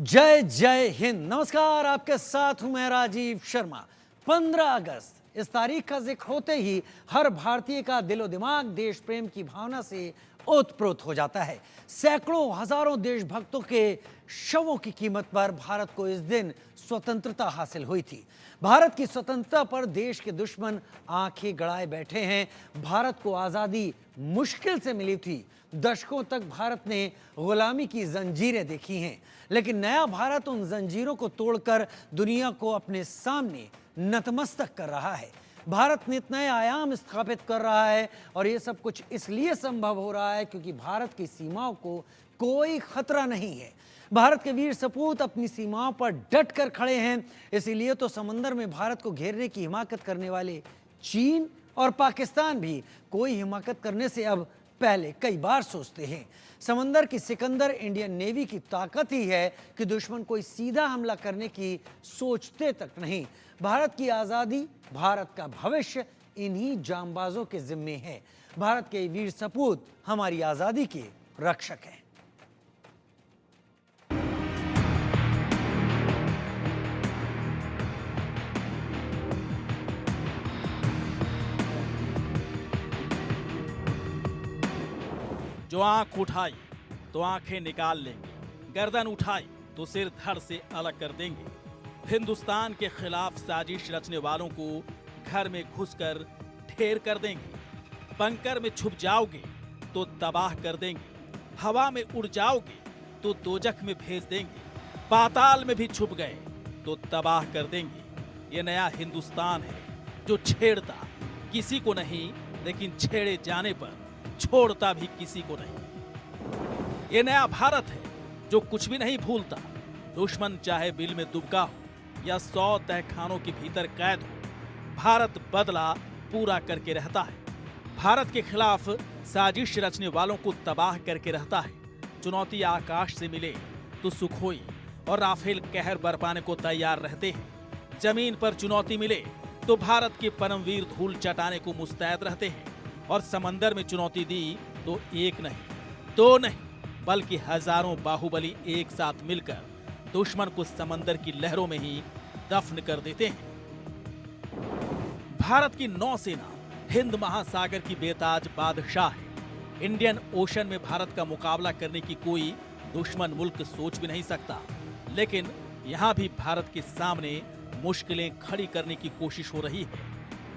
जय जय हिंद। नमस्कार, आपके साथ हूं मैं राजीव शर्मा। 15 अगस्त इस तारीख का जिक्र होते ही हर भारतीय का दिलो दिमाग देश प्रेम की भावना से ओतप्रोत हो जाता है। सैकड़ों हजारों देशभक्तों के शवों की कीमत पर भारत को इस दिन स्वतंत्रता हासिल हुई थी। भारत की स्वतंत्रता पर देश के दुश्मन आंखें गड़ाए बैठे हैं। भारत को आजादी मुश्किल से मिली थी। दशकों तक भारत ने गुलामी की जंजीरें देखी हैं, लेकिन नया भारत उन जंजीरों को तोड़कर दुनिया को अपने सामने नतमस्तक कर रहा है। भारत नित नए आयाम स्थापित कर रहा है और ये सब कुछ इसलिए संभव हो रहा है क्योंकि भारत की सीमाओं को कोई खतरा नहीं है। भारत के वीर सपूत अपनी सीमाओं पर डट कर खड़े हैं। इसीलिए तो समंदर में भारत को घेरने की हिमाकत करने वाले चीन और पाकिस्तान भी कोई हिमाकत करने से अब पहले कई बार सोचते हैं। समंदर की सिकंदर इंडियन नेवी की ताकत ही है कि दुश्मन कोई सीधा हमला करने की सोचते तक नहीं। भारत की आज़ादी, भारत का भविष्य इन्हीं जांबाजों के जिम्मे है। भारत के वीर सपूत हमारी आज़ादी के रक्षक हैं। जो आंख उठाई तो आंखें निकाल लेंगे, गर्दन उठाई तो सिर धड़ से अलग कर देंगे। हिंदुस्तान के खिलाफ साजिश रचने वालों को घर में घुसकर ढेर कर देंगे। बंकर में छुप जाओगे तो तबाह कर देंगे। हवा में उड़ जाओगे तो दोजख में भेज देंगे। पाताल में भी छुप गए तो तबाह कर देंगे। ये नया हिंदुस्तान है जो छेड़ता किसी को नहीं, लेकिन छेड़े जाने पर छोड़ता भी किसी को नहीं। ये नया भारत है जो कुछ भी नहीं भूलता। दुश्मन चाहे बिल में दुबका हो या 100 तहखानों के भीतर कैद हो, भारत बदला पूरा करके रहता है। भारत के खिलाफ साजिश रचने वालों को तबाह करके रहता है। चुनौती आकाश से मिले तो सुखोई और राफेल कहर बरपाने को तैयार रहते हैं। जमीन पर चुनौती मिले तो भारत के परमवीर धूल चटाने को मुस्तैद रहते हैं। और समंदर में चुनौती दी तो एक नहीं, दो नहीं, बल्कि हजारों बाहुबली एक साथ मिलकर दुश्मन को समंदर की लहरों में ही दफन कर देते हैं। भारत की नौसेना हिंद महासागर की बेताज बादशाह है। इंडियन ओशन में भारत का मुकाबला करने की कोई दुश्मन मुल्क सोच भी नहीं सकता। लेकिन यहां भी भारत के सामने मुश्किलें खड़ी करने की कोशिश हो रही है।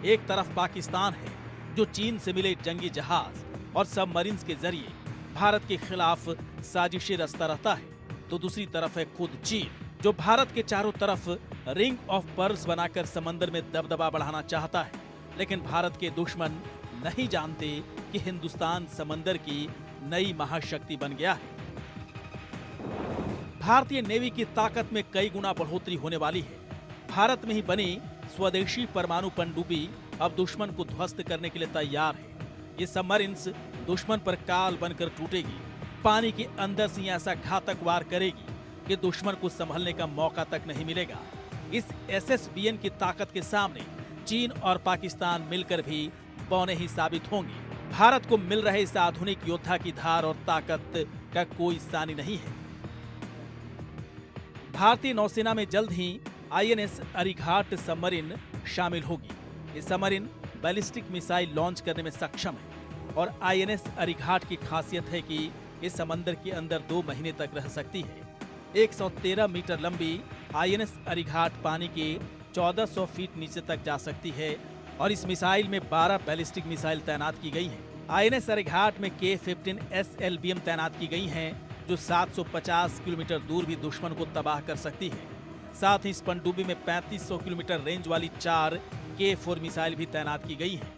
एक तरफ पाकिस्तान है जो चीन से मिले जंगी जहाज और सबमरीन्स के जरिए भारत के खिलाफ साजिशें रचता रहता है, तो दूसरी तरफ है खुद चीन जो भारत के चारों तरफ रिंग ऑफ पर्ल्स बनाकर समंदर में दबदबा बढ़ाना चाहता है। लेकिन भारत के दुश्मन नहीं जानते कि हिंदुस्तान समंदर की नई महाशक्ति बन गया है। भारतीय नेवी की ताकत में कई गुना बढ़ोतरी होने वाली है। भारत में ही बनी स्वदेशी परमाणु पनडुब्बी अब दुश्मन को ध्वस्त करने के लिए तैयार है। ये सबमरीन्स दुश्मन पर काल बनकर टूटेगी, पानी के अंदर से ऐसा घातक वार करेगी कि दुश्मन को संभलने का मौका तक नहीं मिलेगा। इस SSBN की ताकत के सामने चीन और पाकिस्तान मिलकर भी बौने ही साबित होंगे। भारत को मिल रहे इस आधुनिक योद्धा की धार और ताकत का कोई सानी नहीं है। भारतीय नौसेना में जल्द ही INS अरिघाट सबमरीन शामिल होगी। ये सबमरीन बैलिस्टिक मिसाइल लॉन्च करने में सक्षम है और INS अरिघाट की खासियत है कि ये समंदर के अंदर 2 महीने तक रह सकती है। 113 मीटर लंबी INS अरिघाट पानी के 1400 फीट नीचे तक जा सकती है और इस मिसाइल में 12 बैलिस्टिक मिसाइल तैनात की गई हैं। INS अरिघाट में K-15 SLBM तैनात की गई हैं जो 750 किलोमीटर दूर भी दुश्मन को तबाह कर सकती है। साथ ही इस पनडुब्बी में 3500 किलोमीटर रेंज वाली 4 K-4 मिसाइल भी तैनात की गई हैं।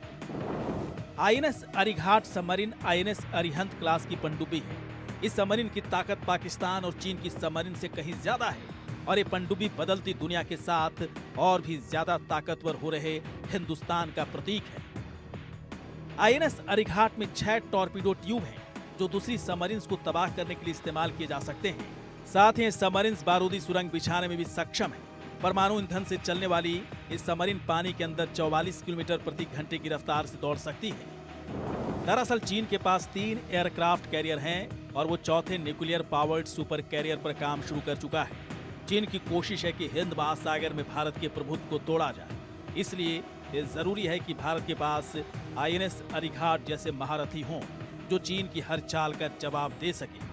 INS Arighaat submarine INS Arihant class की पनडुब्बी है। इस सबमरीन की ताकत पाकिस्तान और चीन की सबमरीन से कहीं ज्यादा है और ये पनडुब्बी बदलती दुनिया के साथ और भी ज्यादा ताकतवर हो रहे हिंदुस्तान का प्रतीक है। INS अरिघाट में 6 टॉर्पीडो ट्यूब हैं जो दूसरी सबमरीन्स को तबाह करने के लिए इस्तेमाल किए जा सकते हैं। साथ ही सबमरीन्स बारूदी सुरंग बिछाने में भी सक्षम है। परमाणु ईंधन से चलने वाली इस सबमरीन पानी के अंदर 44 किलोमीटर प्रति घंटे की रफ्तार से दौड़ सकती है। दरअसल चीन के पास 3 एयरक्राफ्ट कैरियर हैं और वो चौथे न्यूक्लियर पावर्ड सुपर कैरियर पर काम शुरू कर चुका है। चीन की कोशिश है कि हिंद महासागर में भारत के प्रभुत्व को तोड़ा जाए। इसलिए ये जरूरी है कि भारत के पास आईएनएस अरिघाट जैसे महारथी हों जो चीन की हर चाल का जवाब दे सके।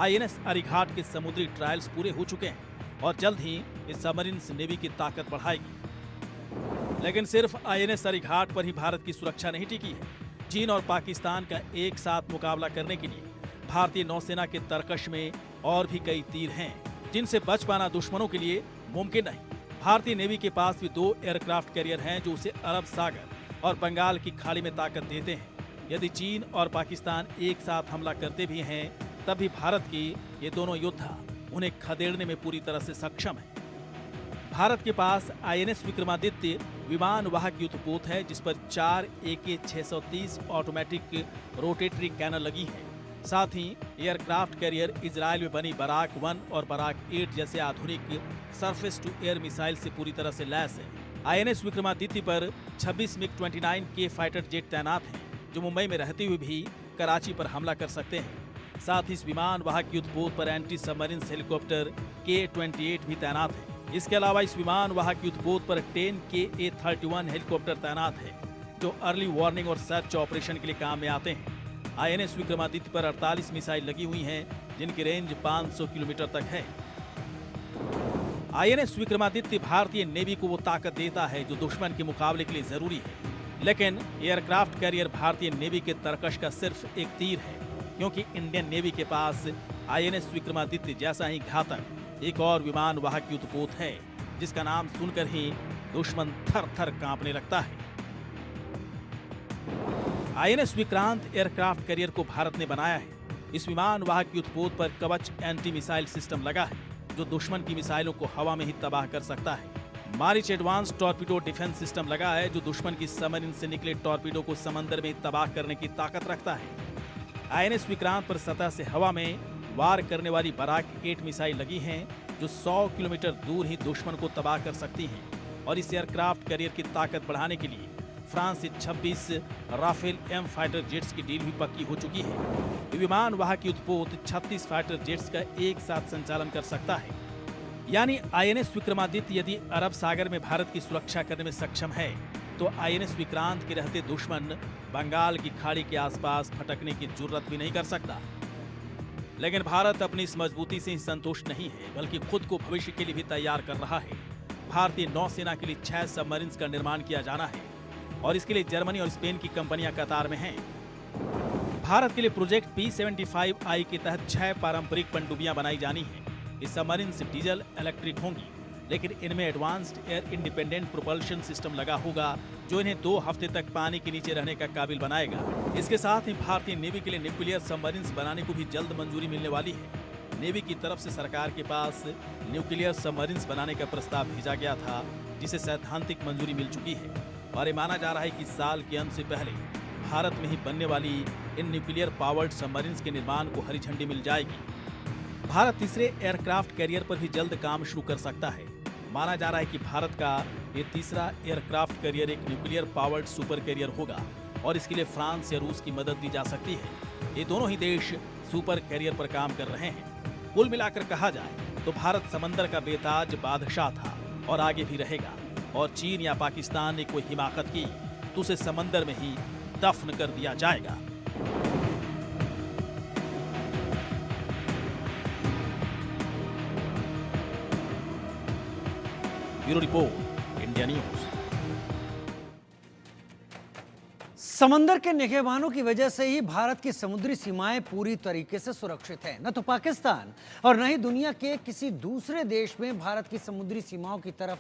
आईएनएस अरिघाट के समुद्री ट्रायल्स पूरे हो चुके हैं और जल्द ही इस सबमरीन्स नेवी की ताकत बढ़ाएगी। लेकिन सिर्फ आईएनएस अरिघाट पर ही भारत की सुरक्षा नहीं टिकी है। चीन और पाकिस्तान का एक साथ मुकाबला करने के लिए भारतीय नौसेना के तरकश में और भी कई तीर हैं जिनसे बच पाना दुश्मनों के लिए मुमकिन नहीं। भारतीय नेवी के पास भी 2 एयरक्राफ्ट कैरियर हैं जो उसे अरब सागर और बंगाल की खाड़ी में ताकत देते हैं। यदि चीन और पाकिस्तान एक साथ हमला करते भी हैं तब भी भारत की ये दोनों योद्धा उन्हें खदेड़ने में पूरी तरह से सक्षम है। भारत के पास आईएनएस विक्रमादित्य विमान वाहक युद्धपोत है जिस पर 4 AK-630 ऑटोमेटिक रोटेटरी कैनन लगी है। साथ ही एयरक्राफ्ट कैरियर इजराइल में बनी बराक 1 और बराक 8 जैसे आधुनिक सरफेस टू एयर मिसाइल से पूरी तरह से लैस है। आईएनएस विक्रमादित्य पर 26 MiG-29K फाइटर जेट तैनात हैं जो मुंबई में रहते हुए भी कराची पर हमला कर सकते हैं। साथ ही इस विमान वाहक युद्धपोत पर एंटी सबमरीन हेलीकॉप्टर K-28 भी तैनात है। इसके अलावा इस विमान वाहक युद्धपोत पर 10 KA-31 हेलीकॉप्टर तैनात है जो अर्ली वार्निंग और सर्च ऑपरेशन के लिए काम में आते हैं। आईएनएस विक्रमादित्य पर 48 मिसाइल लगी हुई हैं जिनकी रेंज 500 किलोमीटर तक है। आईएनएस विक्रमादित्य भारतीय नेवी को वो ताकत देता है जो दुश्मन के मुकाबले के लिए जरूरी है। लेकिन एयरक्राफ्ट कैरियर भारतीय नेवी के तरकश का सिर्फ एक तीर है, क्योंकि इंडियन नेवी के पास आईएनएस विक्रमादित्य जैसा ही घातक एक और विमान वाहक युद्धपोत है जिसका नाम सुनकर ही दुश्मन थर थर कांपने लगता है। आईएनएस विक्रांत एयरक्राफ्ट कैरियर को भारत ने बनाया है। इस विमान वाहक युद्धपोत पर कवच एंटी मिसाइल सिस्टम लगा है जो दुश्मन की मिसाइलों को हवा में ही तबाह कर सकता है। Maareech advance torpedo defence system लगा है जो दुश्मन की सबमरीन से निकले टॉर्पीडो को समंदर में तबाह करने की ताकत रखता है। आईएनएस विक्रांत पर सतह से हवा में वार करने वाली बराक 8 मिसाइल लगी हैं जो 100 किलोमीटर दूर ही दुश्मन को तबाह कर सकती हैं। और इस एयरक्राफ्ट कैरियर की ताकत बढ़ाने के लिए फ्रांस से 26 राफेल M फाइटर जेट्स की डील भी पक्की हो चुकी है। विमान वाहक युद्धपोत 36 फाइटर जेट्स का एक साथ संचालन कर सकता है। यानी आईएनएस विक्रमादित्य यदि अरब सागर में भारत की सुरक्षा करने में सक्षम है तो आईएनएस विक्रांत के रहते दुश्मन बंगाल की खाड़ी के आसपास भटकने की जुर्रत भी नहीं कर सकता। लेकिन भारत अपनी इस मजबूती से ही संतुष्ट नहीं है बल्कि खुद को भविष्य के लिए भी तैयार कर रहा है। भारतीय नौसेना के लिए 6 सबमरीन्स का निर्माण किया जाना है और इसके लिए जर्मनी और स्पेन की कंपनियां कतार में हैं। भारत के लिए प्रोजेक्ट P-75I के तहत 6 पारंपरिक पनडुब्बियां बनाई जानी हैं। इस सबमरीन्स डीजल इलेक्ट्रिक होंगी, लेकिन इनमें advanced air independent propulsion system लगा होगा जो इन्हें 2 हफ्ते तक पानी के नीचे रहने का काबिल बनाएगा। इसके साथ ही भारतीय नेवी के लिए न्यूक्लियर सबमरीन्स बनाने को भी जल्द मंजूरी मिलने वाली है। नेवी की तरफ से सरकार के पास न्यूक्लियर सबमरीन्स बनाने का प्रस्ताव भेजा गया था जिसे सैद्धांतिक मंजूरी मिल चुकी है और ये माना जा रहा है कि साल के अंत से पहले भारत में ही बनने वाली इन न्यूक्लियर पावर्ड सबमरीन्स के निर्माण को हरी झंडी मिल जाएगी। भारत तीसरे एयरक्राफ्ट कैरियर पर भी जल्द काम शुरू कर सकता है। माना जा रहा है कि भारत का ये तीसरा एयरक्राफ्ट कैरियर एक न्यूक्लियर पावर्ड सुपर कैरियर होगा और इसके लिए फ्रांस या रूस की मदद दी जा सकती है। ये दोनों ही देश सुपर कैरियर पर काम कर रहे हैं। कुल मिलाकर कहा जाए तो भारत समंदर का बेताज बादशाह था और आगे भी रहेगा, और चीन या पाकिस्तान ने कोई हिमाकत की तो उसे समंदर में ही दफन कर दिया जाएगा। Bureau report, India news. समंदर के निगहबानों की वजह से ही भारत की समुद्री सीमाएं पूरी तरीके से सुरक्षित हैं। न तो पाकिस्तान और न ही दुनिया के किसी दूसरे देश में भारत की समुद्री सीमाओं की तरफ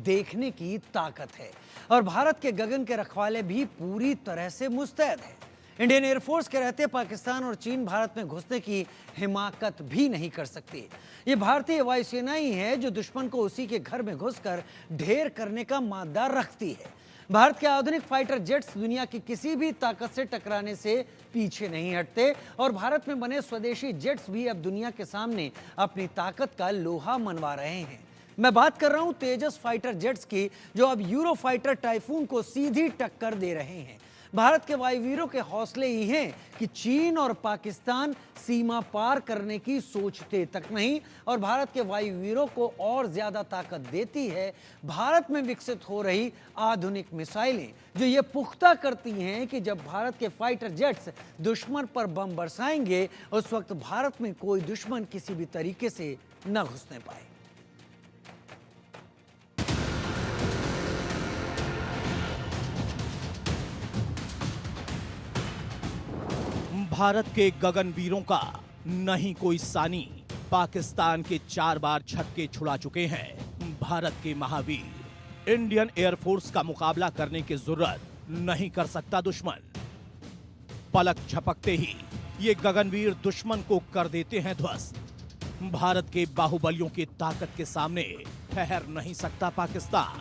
देखने की ताकत है, और भारत के गगन के रखवाले भी पूरी तरह से मुस्तैद हैं। इंडियन एयरफोर्स के रहते पाकिस्तान और चीन भारत में घुसने की हिमाकत भी नहीं कर सकती। ये भारतीय वायुसेना ही है जो दुश्मन को उसी के घर में घुसकर ढेर करने का मादा रखती है। भारत के आधुनिक फाइटर जेट्स दुनिया की किसी भी ताकत से टकराने से पीछे नहीं हटते, और भारत में बने स्वदेशी जेट्स भी अब दुनिया के सामने अपनी ताकत का लोहा मनवा रहे हैं। मैं बात कर रहा हूं तेजस फाइटर जेट्स की, जो अब यूरो फाइटर टाइफून को सीधी टक्कर दे रहे हैं। भारत के वायुवीरों के हौसले ही हैं कि चीन और पाकिस्तान सीमा पार करने की सोचते तक नहीं, और भारत के वायुवीरों को और ज्यादा ताकत देती है भारत में विकसित हो रही आधुनिक मिसाइलें, जो ये पुख्ता करती हैं कि जब भारत के फाइटर जेट्स दुश्मन पर बम बरसाएंगे उस वक्त भारत में कोई दुश्मन किसी भी तरीके से न घुसने पाए। भारत के गगनवीरों का नहीं कोई सानी, पाकिस्तान के 4 बार छक्के छुड़ा चुके हैं भारत के महावीर। इंडियन एयरफोर्स का मुकाबला करने की जरूरत नहीं कर सकता दुश्मन। पलक झपकते ही ये गगनवीर दुश्मन को कर देते हैं ध्वस्त। भारत के बाहुबलियों की ताकत के सामने ठहर नहीं सकता पाकिस्तान,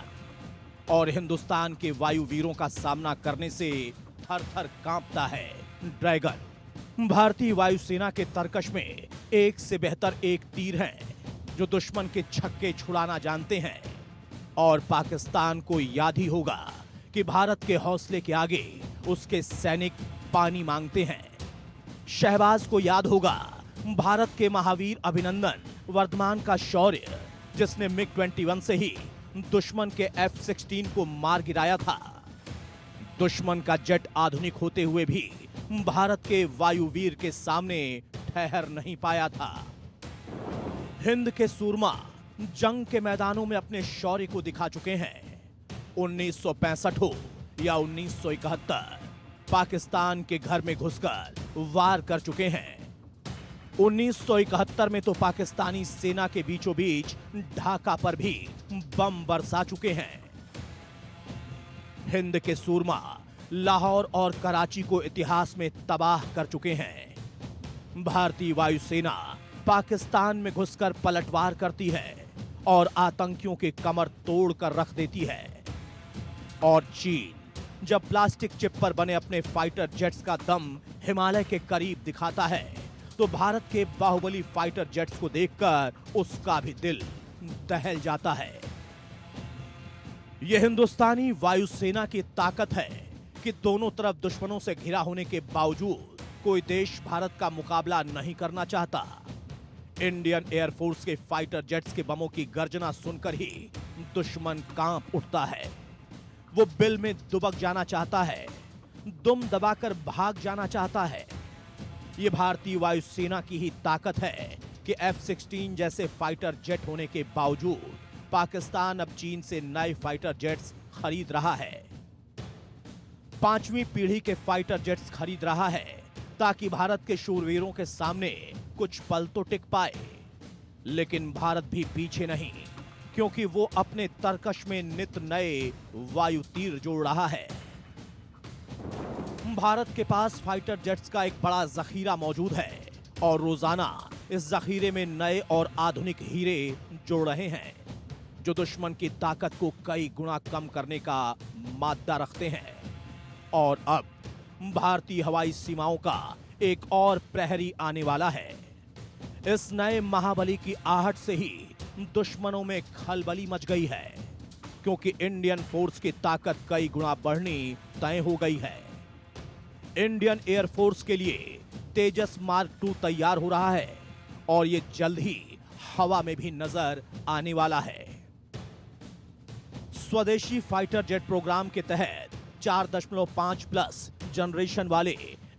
और हिंदुस्तान के वायुवीरों का सामना करने से थर थर कांपता है ड्रैगन। भारतीय वायुसेना के तरकश में एक से बेहतर एक तीर हैं जो दुश्मन के छक्के छुड़ाना जानते हैं, और पाकिस्तान को याद ही होगा कि भारत के हौसले के आगे उसके सैनिक पानी मांगते हैं। शहबाज को याद होगा भारत के महावीर अभिनंदन वर्धमान का शौर्य, जिसने मिग-21 से ही दुश्मन के F-16 को मार गिराया था। दुश्मन का जेट आधुनिक होते हुए भी भारत के वायुवीर के सामने ठहर नहीं पाया था। हिंद के सूरमा जंग के मैदानों में अपने शौर्य को दिखा चुके हैं। 1965 हो या 1971, पाकिस्तान के घर में घुसकर वार कर चुके हैं। 1971 में तो पाकिस्तानी सेना के बीचों बीच ढाका पर भी बम बरसा चुके हैं। हिंद के सूरमा लाहौर और कराची को इतिहास में तबाह कर चुके हैं। भारतीय वायुसेना पाकिस्तान में घुसकर पलटवार करती है और आतंकियों के कमर तोड़ कर रख देती है। और चीन जब प्लास्टिक चिप पर बने अपने फाइटर जेट्स का दम हिमालय के करीब दिखाता है, तो भारत के बाहुबली फाइटर जेट्स को देखकर उसका भी दिल दहल जाता है। यह हिंदुस्तानी वायुसेना की ताकत है कि दोनों तरफ दुश्मनों से घिरा होने के बावजूद कोई देश भारत का मुकाबला नहीं करना चाहता। इंडियन एयरफोर्स के फाइटर जेट्स के बमों की गर्जना सुनकर ही दुश्मन कांप उठता है। वो बिल में दुबक जाना चाहता है, दुम दबाकर भाग जाना चाहता है। ये भारतीय वायुसेना की ही ताकत है कि F-16 जैसे फाइटर जेट होने के बावजूद पाकिस्तान अब चीन से नए फाइटर जेट्स खरीद रहा है। 5वीं पीढ़ी के फाइटर जेट्स खरीद रहा है ताकि भारत के शूरवीरों के सामने कुछ पल तो टिक पाए। लेकिन भारत भी पीछे नहीं, क्योंकि वो अपने तरकश में नित नए वायु तीर जोड़ रहा है। भारत के पास फाइटर जेट्स का एक बड़ा जखीरा मौजूद है और रोजाना इस जखीरे में नए और आधुनिक हीरे जोड़ रहे हैं, जो दुश्मन की ताकत को कई गुना कम करने का मादा रखते हैं। और अब भारतीय हवाई सीमाओं का एक और प्रहरी आने वाला है। इस नए महाबली की आहट से ही दुश्मनों में खलबली मच गई है, क्योंकि इंडियन फोर्स की ताकत कई गुना बढ़नी तय हो गई है। इंडियन एयरफोर्स के लिए तेजस मार्क 2 तैयार हो रहा है और ये जल्द ही हवा में भी नजर आने वाला है। स्वदेशी फाइटर जेट प्रोग्राम के तहत 4.5 प्लस जनरेशन वाले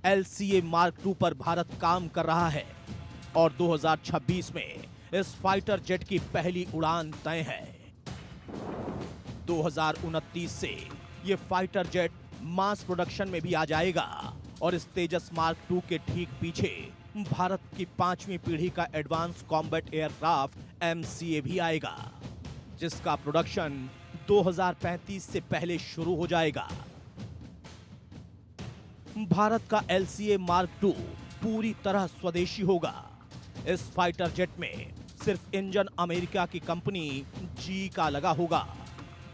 LCA मार्क 2 पर भारत काम कर रहा है और 2026 में इस फाइटर जेट की पहली उड़ान तय है। 2029 से ये फाइटर जेट मास प्रोडक्शन में भी आ जाएगा और इस तेजस मार्क 2 के ठीक पीछे भारत की 5वीं पीढ़ी का एडवांस कॉम्बैट एयरक्राफ्ट MCA भी आएगा, जिसका प्रोडक्शन 2035 से पहले शुरू हो जाएगा। भारत का LCA मार्क 2 पूरी तरह स्वदेशी होगा। इस फाइटर जेट में सिर्फ इंजन अमेरिका की कंपनी GE का लगा होगा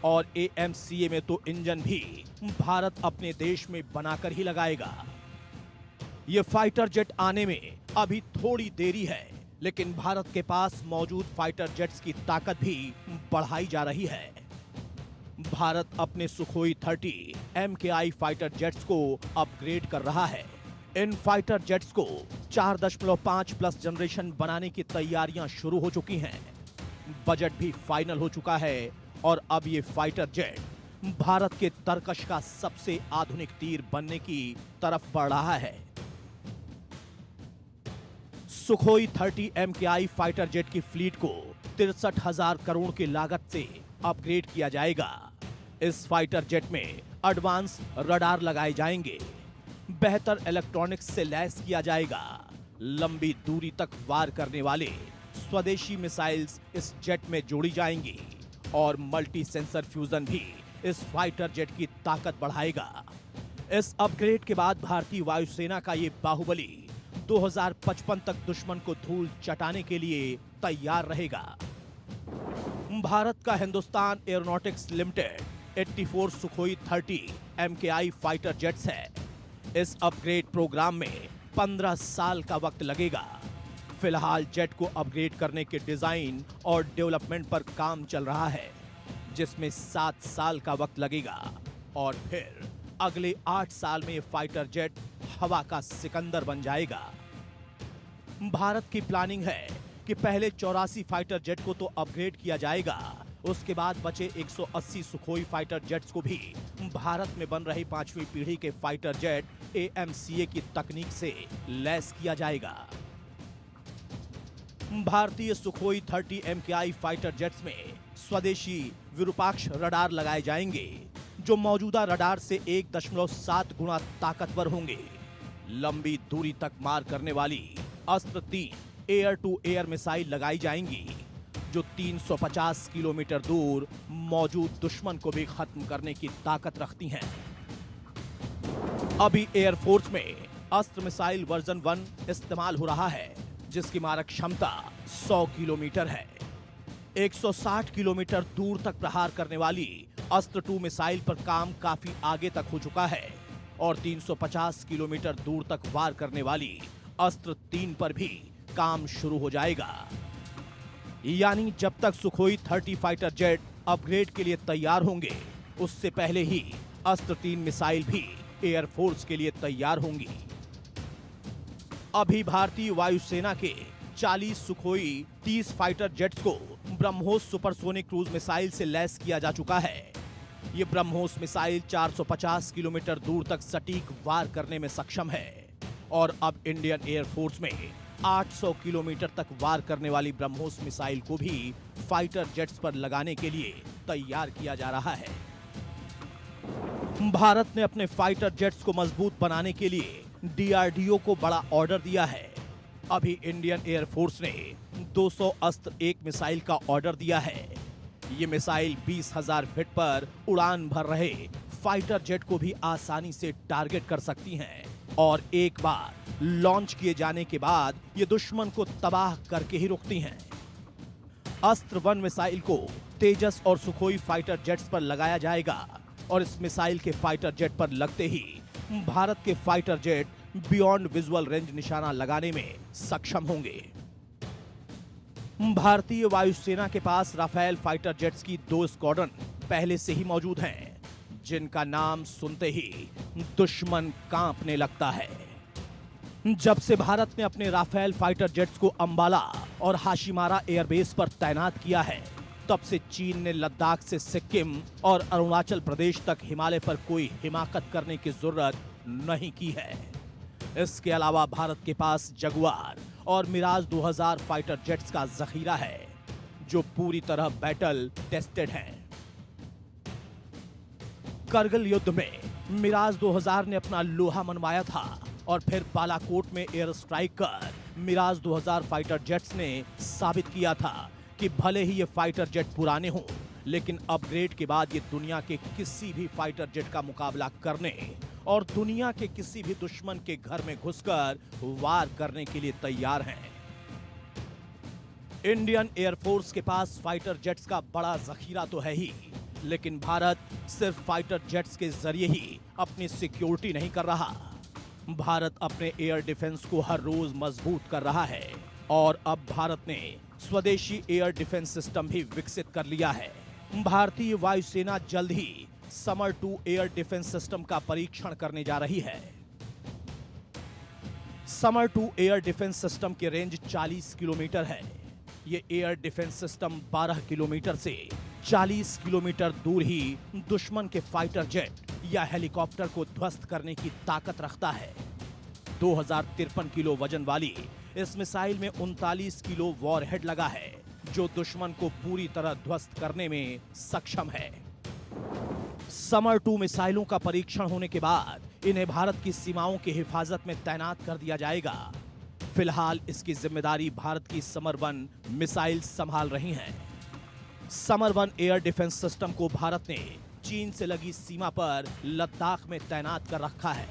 और AMCA में तो इंजन भी भारत अपने देश में बनाकर ही लगाएगा। यह फाइटर जेट आने में अभी थोड़ी देरी है, लेकिन भारत के पास मौजूद फाइटर जेट्स की ताकत भी बढ़ाई जा रही है। भारत अपने सुखोई 30 MKI फाइटर जेट्स को अपग्रेड कर रहा है। इन फाइटर जेट्स को 4.5 प्लस जनरेशन बनाने की तैयारियां शुरू हो चुकी हैं। बजट भी फाइनल हो चुका है और अब ये फाइटर जेट भारत के तरकश का सबसे आधुनिक तीर बनने की तरफ बढ़ रहा है। सुखोई 30 MKI फाइटर जेट की फ्लीट को 63,000 करोड़ की लागत से अपग्रेड किया जाएगा। इस फाइटर जेट में एडवांस रडार लगाए जाएंगे, बेहतर इलेक्ट्रॉनिक्स से लैस किया जाएगा। लंबी दूरी तक वार करने वाले स्वदेशी मिसाइल्स इस जेट में जोड़ी जाएंगी और मल्टी सेंसर फ्यूजन भी इस फाइटर जेट की ताकत बढ़ाएगा। इस अपग्रेड के बाद भारतीय वायुसेना का ये बाहुबली 2055 तक दुश्मन को धूल चटाने के लिए तैयार रहेगा। भारत का Hindustan aeronautics limited 84 Sukhoi 30 MKI fighter jets है। इस अपग्रेड प्रोग्राम में 15 साल का वक्त लगेगा। फिलहाल जेट को अपग्रेड करने के डिजाइन और डेवलपमेंट पर काम चल रहा है, जिसमें 7 साल का वक्त लगेगा और फिर अगले 8 साल में फाइटर जेट हवा का सिकंदर बन जाएगा। भारत की प्लानिंग है कि पहले 84 फाइटर जेट को तो अपग्रेड किया जाएगा, उसके बाद बचे 180 सुखोई फाइटर जेट्स को भी भारत में बन रही 5वीं पीढ़ी के फाइटर जेट AMCA की तकनीक से लैस किया जाएगा। भारतीय सुखोई 30 MKI फाइटर जेट्स में स्वदेशी विरूपाक्ष रडार लगाए जाएंगे, जो मौजूदा रडार से 1.7 गुना ताकतवर होंगे। लंबी दूरी तक मार करने वाली अस्त्र 3 एयर टू एयर मिसाइल लगाई जाएंगी, जो 350 किलोमीटर दूर मौजूद दुश्मन को भी खत्म करने की ताकत रखती हैं। अभी एयरफोर्स में अस्त्र मिसाइल वर्जन 1 इस्तेमाल हो रहा है, जिसकी मारक क्षमता 100 किलोमीटर है। 160 किलोमीटर दूर तक प्रहार करने वाली अस्त्र 2 मिसाइल पर काम काफी आगे तक हो चुका है और 350 किलोमीटर दूर तक वार करने वाली अस्त्र 3 पर भी काम शुरू हो जाएगा। यानी जब तक सुखोई 30 फाइटर जेट अपग्रेड के लिए तैयार होंगे, उससे पहले ही अस्त्र 3 मिसाइल भी एयरफोर्स के लिए तैयार होंगी। अभी भारतीय वायुसेना के 40 सुखोई 30 फाइटर जेट्स को ब्रह्मोस सुपरसोनिक क्रूज मिसाइल से लैस किया जा चुका है। ये ब्रह्मोस मिसाइल 450 किलोमीटर दूर तक सटीक वार करने में सक्षम है और अब इंडियन एयरफोर्स में 800 किलोमीटर तक वार करने वाली ब्रह्मोस मिसाइल को भी फाइटर जेट्स पर लगाने के लिए तैयार किया जा रहा है। भारत ने अपने फाइटर जेट्स को मजबूत बनाने के लिए DRDO को बड़ा ऑर्डर दिया है। अभी इंडियन एयरफोर्स ने 200 अस्त्र 1 मिसाइल का ऑर्डर दिया है। ये मिसाइल 20,000 फीट पर उड़ान भर रहे फाइटर जेट को भी आसानी से टारगेट कर सकती हैं और एक बार लॉन्च किए जाने के बाद ये दुश्मन को तबाह करके ही रुकती हैं। अस्त्र 1 मिसाइल को तेजस और सुखोई फाइटर जेट्स पर लगाया जाएगा और इस मिसाइल के फाइटर जेट पर लगते ही भारत के fighter jet beyond visual range निशाना लगाने में सक्षम होंगे। भारतीय वायुसेना के पास राफेल फाइटर जेट्स की 2 स्क्वाड्रन पहले से ही मौजूद हैं, जिनका नाम सुनते ही दुश्मन कांपने लगता है। जब से भारत ने अपने राफेल फाइटर जेट्स को अंबाला और हाशिमारा एयरबेस पर तैनात किया है, तब से चीन ने लद्दाख से सिक्किम और अरुणाचल प्रदेश तक हिमालय पर कोई हिमाकत करने की जरूरत नहीं की है। इसके अलावा भारत के पास जगुआर और मिराज 2000 फाइटर जेट्स का जखीरा है, जो पूरी तरह बैटल टेस्टेड हैं। करगिल युद्ध में मिराज 2000 ने अपना लोहा मनवाया था और फिर बालाकोट में एयर स्ट्राइक कर मिराज 2000 फाइटर जेट्स ने साबित किया था कि भले ही ये फाइटर जेट पुराने हों, लेकिन अपग्रेड के बाद ये दुनिया के किसी भी फाइटर जेट का मुकाबला करने और दुनिया के किसी भी दुश्मन के घर में घुसकर वार करने के लिए तैयार हैं। इंडियन एयरफोर्स के पास फाइटर जेट्स का बड़ा जखीरा तो है ही, लेकिन भारत सिर्फ फाइटर जेट्स के जरिए ही अपनी सिक्योरिटी नहीं कर रहा। भारत अपने एयर डिफेंस को हर रोज मजबूत कर रहा है और अब भारत ने स्वदेशी एयर डिफेंस सिस्टम भी विकसित कर लिया है। भारतीय वायुसेना जल्द ही समर 2 एयर डिफेंस सिस्टम का परीक्षण करने जा रही है। समर 2 एयर डिफेंस सिस्टम की रेंज 40 किलोमीटर है। ये एयर डिफेंस सिस्टम 12 किलोमीटर से 40 किलोमीटर दूर ही दुश्मन के फाइटर जेट या हेलीकॉप्टर को ध्वस्त करने की ताकत रखता है। 2053 किलो वजन वाली इस मिसाइल में 39 किलो वॉरहेड लगा है, जो दुश्मन को पूरी तरह ध्वस्त करने में सक्षम है। समर 2 मिसाइलों का परीक्षण होने के बाद इन्हें भारत की सीमाओं की हिफाजत में तैनात कर दिया जाएगा। फिलहाल इसकी जिम्मेदारी भारत की समर 1 मिसाइल संभाल रही हैं। समर 1 एयर डिफेंस सिस्टम को भारत ने चीन से लगी सीमा पर लद्दाख में तैनात कर रखा है।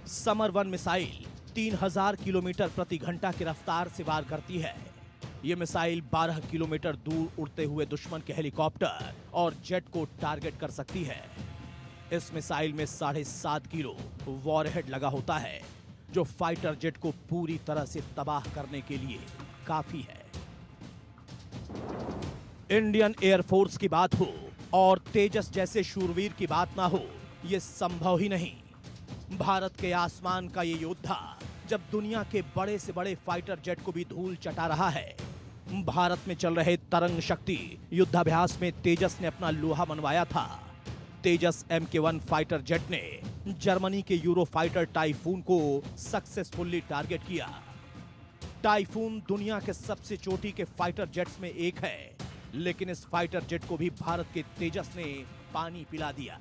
समर 1 मिसाइल 3000 किलोमीटर प्रति घंटा की रफ्तार से वार करती है। यह मिसाइल 12 किलोमीटर दूर उड़ते हुए दुश्मन के हेलीकॉप्टर और जेट को टारगेट कर सकती है। इस मिसाइल में 7.5 किलो वॉरहेड लगा होता है, जो फाइटर जेट को पूरी तरह से तबाह करने के लिए काफी है। इंडियन एयरफोर्स की बात हो और तेजस जैसे शूरवीर की बात ना हो, यह संभव ही नहीं। भारत के आसमान का ये योद्धा जब दुनिया के बड़े से बड़े फाइटर जेट को भी धूल चटा रहा है। भारत में चल रहे तरंग शक्ति युद्धाभ्यास में तेजस ने अपना लोहा मनवाया था। तेजस MK1 फाइटर जेट ने जर्मनी के यूरो फाइटर टाइफून को सक्सेसफुली टारगेट किया। टाइफून दुनिया के सबसे चोटी के फाइटर जेट्स में एक है, लेकिन इस फाइटर जेट को भी भारत के तेजस ने पानी पिला दिया।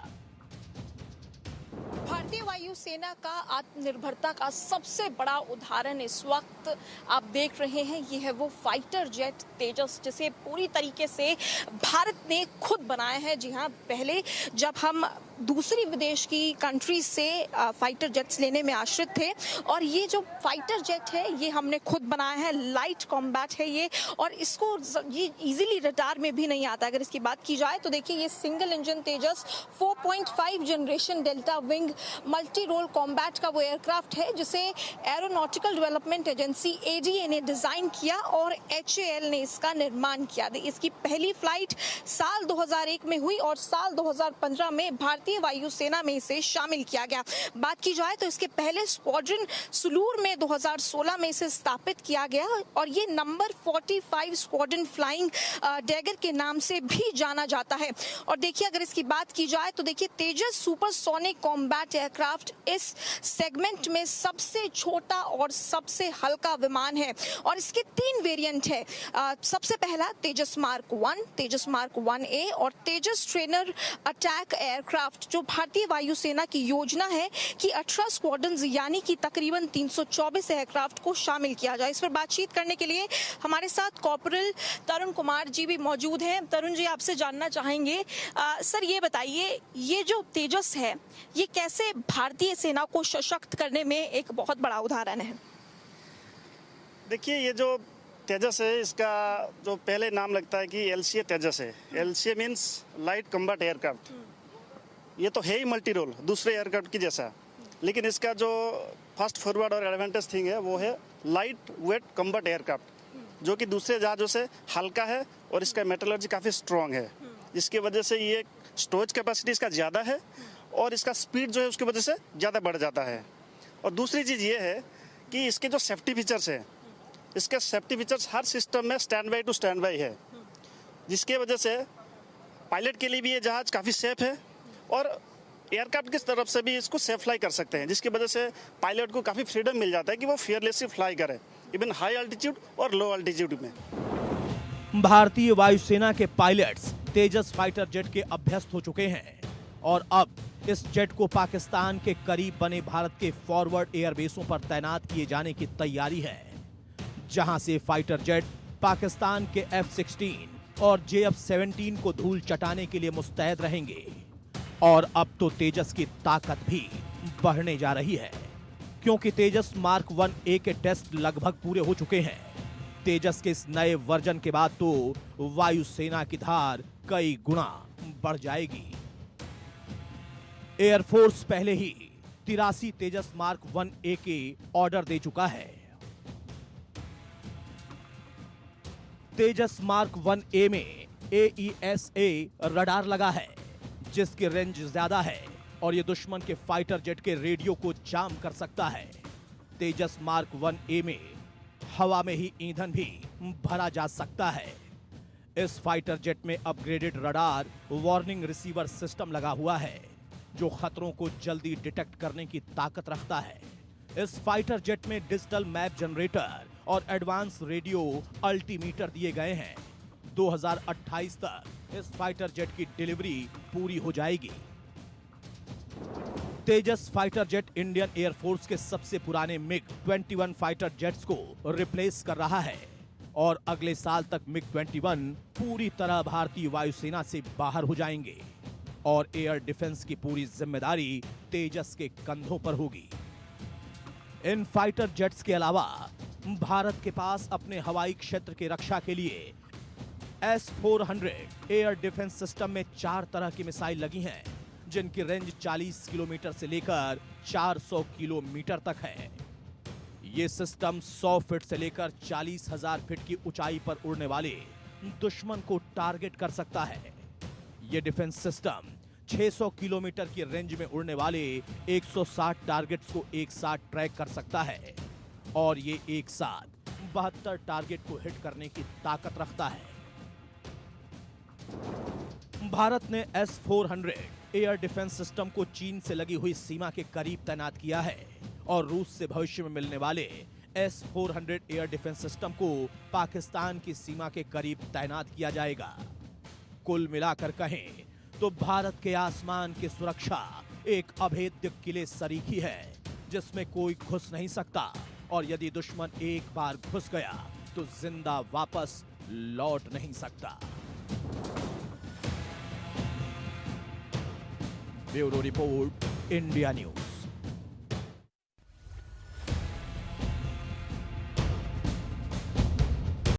भारतीय वायुसेना का आत्मनिर्भरता का सबसे बड़ा उदाहरण इस वक्त आप देख रहे हैं, ये है वो फाइटर जेट तेजस, जिसे पूरी तरीके से भारत ने खुद बनाया है। जी हाँ, पहले जब हम दूसरी विदेश की कंट्री से फाइटर जेट्स लेने में आश्रित थे, और ये जो फाइटर जेट है ये हमने खुद बनाया है। लाइट कॉम्बैट है ये, और इसको ये इजीली रडार में भी नहीं आता। अगर इसकी बात की जाए तो देखिए, ये single engine Tejas 4.5 generation delta wing multi role combat का वो एयरक्राफ्ट है, जिसे एरोनॉटिकल डेवलपमेंट एजेंसी ADA ने डिजाइन किया और HAL ने इसका निर्माण किया। इसकी पहली फ्लाइट साल 2001 में हुई और साल 2015 में भारतीय वायुसेना में इसे शामिल किया गया। बात की जाए तो इसके पहले स्क्वाड्रन सुलूर में 2016 में इसे स्थापित किया गया, और ये नंबर 45 स्क्वाड्रन फ्लाइंग डैगर के नाम से भी जाना जाता है। और देखिए, अगर इसकी बात की जाए तो देखिए, तेजस सुपरसोनिक कॉम्बैट एयरक्राफ्ट इस सेगमेंट में सबसे छोटा और सबसे हल्का विमान है, और इसके 3 वेरिएंट है। सबसे पहला तेजस मार्क 1, तेजस मार्क 1A और तेजस ट्रेनर अटैक एयरक्राफ्ट, जो भारतीय वायुसेना की योजना है कि 18 स्क्वाड्रन्स यानी कि तकरीबन 324 एयरक्राफ्ट को शामिल किया जाए। इस पर बातचीत करने के लिए हमारे साथ कॉर्पोरल तरुण कुमार जी भी मौजूद हैं। तरुण जी, आपसे जानना चाहेंगे, सर ये बताइए, ये जो तेजस है ये कैसे भारतीय सेना को सशक्त करने में एक बहुत बड़ा उदाहरण है? देखिए, ये जो तेजस है, इसका जो पहले नाम लगता है कि LCA तेजस है। LCA means light combat aircraft. ये तो है ही मल्टी रोल दूसरे एयरक्राफ्ट की जैसा, लेकिन इसका जो फास्ट फॉरवर्ड और एडवांटेज थिंग है वो है लाइट वेट कॉम्बैट एयरक्राफ्ट, जो कि दूसरे जहाज़ों से हल्का है और इसका मेटलर्जी काफ़ी स्ट्रॉन्ग है, जिसकी वजह से ये स्टोरेज कैपेसिटी इसका ज़्यादा है और इसका स्पीड जो है उसकी वजह से ज़्यादा बढ़ जाता है। और दूसरी चीज़ ये है कि इसके जो सेफ्टी फीचर्स हैं, इसके सेफ्टी फीचर्स हर सिस्टम में stand by two stand by है, जिसकी वजह से पायलट के लिए भी ये जहाज़ काफ़ी सेफ है और एयरक्राफ्ट की तरफ से भी इसको सेफ फ्लाई कर सकते हैं, जिसकी वजह से पायलट को काफ़ी फ्रीडम मिल जाता है कि वो फियरलेसली फ्लाई करे, इवन हाई अल्टीट्यूड और लो अल्टीट्यूड में। भारतीय वायुसेना के पायलट्स तेजस फाइटर जेट के अभ्यस्त हो चुके हैं और अब इस जेट को पाकिस्तान के करीब बने भारत के फॉरवर्ड एयरबेसों पर तैनात किए जाने की तैयारी है, जहां से फाइटर जेट पाकिस्तान के F-16 और JF-17 को धूल चटाने के लिए मुस्तैद रहेंगे। और अब तो तेजस की ताकत भी बढ़ने जा रही है, क्योंकि तेजस मार्क 1A के टेस्ट लगभग पूरे हो चुके हैं। तेजस के इस नए वर्जन के बाद तो वायुसेना की धार कई गुना बढ़ जाएगी। एयरफोर्स पहले ही 83 तेजस मार्क 1A के ऑर्डर दे चुका है। तेजस मार्क 1A में AESA रडार लगा है, जिसकी रेंज ज्यादा है और ये दुश्मन के फाइटर जेट के रेडियो को जाम कर सकता है। तेजस मार्क 1A में हवा में ही ईंधन भी भरा जा सकता है। इस फाइटर जेट में upgraded radar warning receiver system लगा हुआ है जो खतरों को जल्दी डिटेक्ट करने की ताकत रखता है। इस फाइटर जेट में डिजिटल मैप जनरेटर और एडवांस रेडियो अल्टीमीटर दिए गए हैं। 2028 तक इस फाइटर जेट की डिलीवरी पूरी हो जाएगी। तेजस फाइटर जेट इंडियन एयरफोर्स के सबसे पुराने मिग-21 फाइटर जेट्स को रिप्लेस कर रहा है और अगले साल तक मिग-21 पूरी तरह भारतीय वायुसेना से बाहर हो जाएंगे और एयर डिफेंस की पूरी जिम्मेदारी तेजस के कंधों पर होगी। इन फाइटर जेट्स के अलावा भारत के पास अपने हवाई क्षेत्र की रक्षा के लिए S-400 एयर डिफेंस सिस्टम में 4 तरह की मिसाइल लगी हैं, जिनकी रेंज 40 किलोमीटर से लेकर 400 किलोमीटर तक है। ये सिस्टम 100 फीट से लेकर 40,000 फीट की ऊंचाई पर उड़ने वाले दुश्मन को टारगेट कर सकता है। ये डिफेंस सिस्टम 600 किलोमीटर की रेंज में उड़ने वाले 160 टारगेट्स को एक साथ ट्रैक कर सकता है और ये एक साथ 72 टारगेट को हिट करने की ताकत रखता है। भारत ने S-400 एयर डिफेंस सिस्टम को चीन से लगी हुई सीमा के करीब तैनात किया है और रूस से भविष्य में मिलने वाले S-400 एयर डिफेंस सिस्टम को पाकिस्तान की सीमा के करीब तैनात किया जाएगा। कुल मिलाकर कहें तो भारत के आसमान की सुरक्षा एक अभेद्य किले सरीखी है जिसमें कोई घुस नहीं सकता और यदि दुश्मन एक बार घुस गया तो जिंदा वापस लौट नहीं सकता। Bureau report, India news.